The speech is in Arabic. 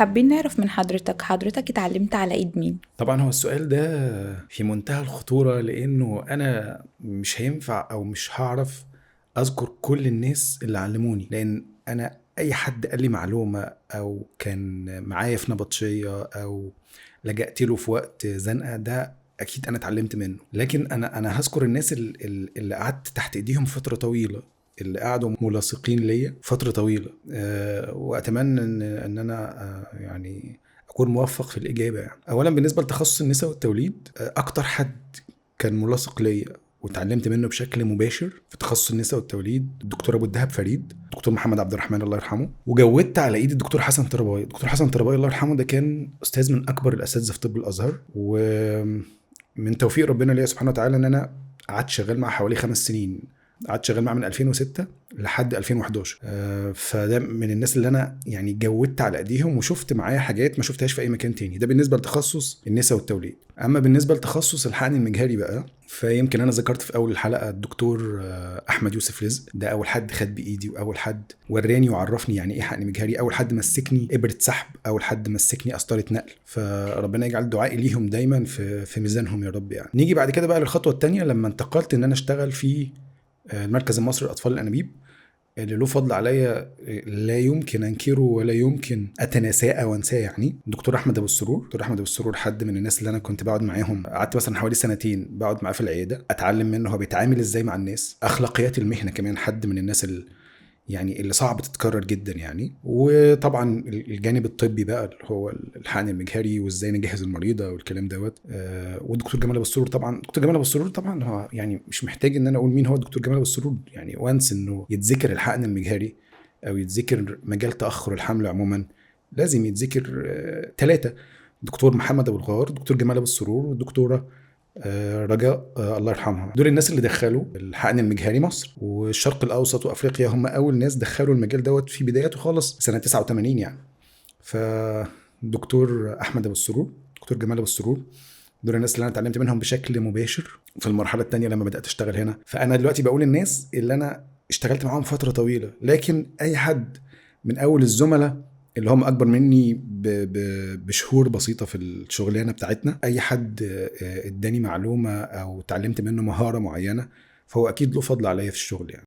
حابين نعرف من حضرتك اتعلمت على ايد مين؟ طبعا هو السؤال ده في منتهى الخطورة، لأنه أنا مش هينفع أو مش هعرف أذكر كل الناس اللي علموني، لأن أنا أي حد قال لي معلومة أو كان معايا في نبطشية أو لجأت له في وقت زنقة، ده أكيد أنا اتعلمت منه. لكن أنا هذكر الناس اللي قعدت تحت إيديهم فترة طويلة، اللي قعدوا ملاصقين ليا فترة طويلة. وأتمنى إن أنا يعني أكون موفق في الإجابة. يعني أولا بالنسبة لتخصص النساء والتوليد، أكتر حد كان ملاصق ليا واتعلمت منه بشكل مباشر في تخصص النساء والتوليد الدكتور ابو الدهب فريد، دكتور محمد عبد الرحمن الله يرحمه، وجودت على ايد الدكتور حسن طرباي. الدكتور حسن طرباي الله يرحمه ده كان استاذ من اكبر الاساتذه في طب الازهر، ومن توفيق ربنا ليا سبحانه وتعالى ان انا قعدت شغال معه حوالي 5 سنين. قعدت شغال معاه من 2006 لحد 2011. فده من الناس اللي انا يعني جودت على ايديهم وشفت معايا حاجات ما شفتهاش في اي مكان تاني. ده بالنسبه لتخصص النساء والتوليد. اما بالنسبه لتخصص الحقن المجهري بقى، فيمكن انا ذكرت في اول الحلقه الدكتور احمد يوسف رزق. ده اول حد خد بايدي واول حد وراني وعرفني يعني ايه حقن مجهري، اول حد مسكني ابره سحب، اول حد مسكني قسطره نقل. فربنا يجعل دعائي ليهم دايما في ميزانهم يا رب. يعني نيجي بعد كده بقى للخطوه الثانيه، لما انتقلت ان انا اشتغل في المركز المصري للاطفال الانابيب، اللي له فضل عليا لا يمكن انكره ولا يمكن اتناساه او انساه. يعني دكتور احمد ابو السرور. دكتور احمد ابو السرور حد من الناس اللي انا كنت بقعد معاهم، قعدت مثلا حوالي 2 سنين بقعد معاه في العياده اتعلم منه هو بيتعامل ازاي مع الناس، اخلاقيات المهنه. كمان حد من الناس اللي صعب تتكرر جدا يعني. وطبعا الجانب الطبي بقى اللي هو الحقن المجهري وازاي نجهز المريضه والكلام دوت. والدكتور جمال ابو السرور طبعا. دكتور جمال ابو السرور طبعا هو يعني مش محتاج ان انا اقول مين هو الدكتور جمال ابو السرور. يعني وانس انه يتذكر الحقن المجهري او يتذكر مجال تاخر الحمل عموما، لازم يتذكر 3: دكتور محمد ابو الغار، دكتور جمال ابو السرور، والدكتوره رجاء الله يرحمها. دول الناس اللي دخلوا الحقن المجهري مصر والشرق الاوسط وافريقيا. هم اول ناس دخلوا المجال دوت في بداياته خالص سنه 89 يعني. فدكتور احمد ابو السرور، دكتور جمال ابو السرور، دول الناس اللي انا اتعلمت منهم بشكل مباشر في المرحله الثانيه لما بدات اشتغل هنا. فانا دلوقتي بقول الناس اللي انا اشتغلت معاهم فتره طويله، لكن اي حد من اول الزملاء اللي هم اكبر مني بشهور بسيطه في الشغلانه بتاعتنا، اي حد اداني معلومه او اتعلمت منه مهاره معينه، فهو اكيد له فضل عليا في الشغل يعني.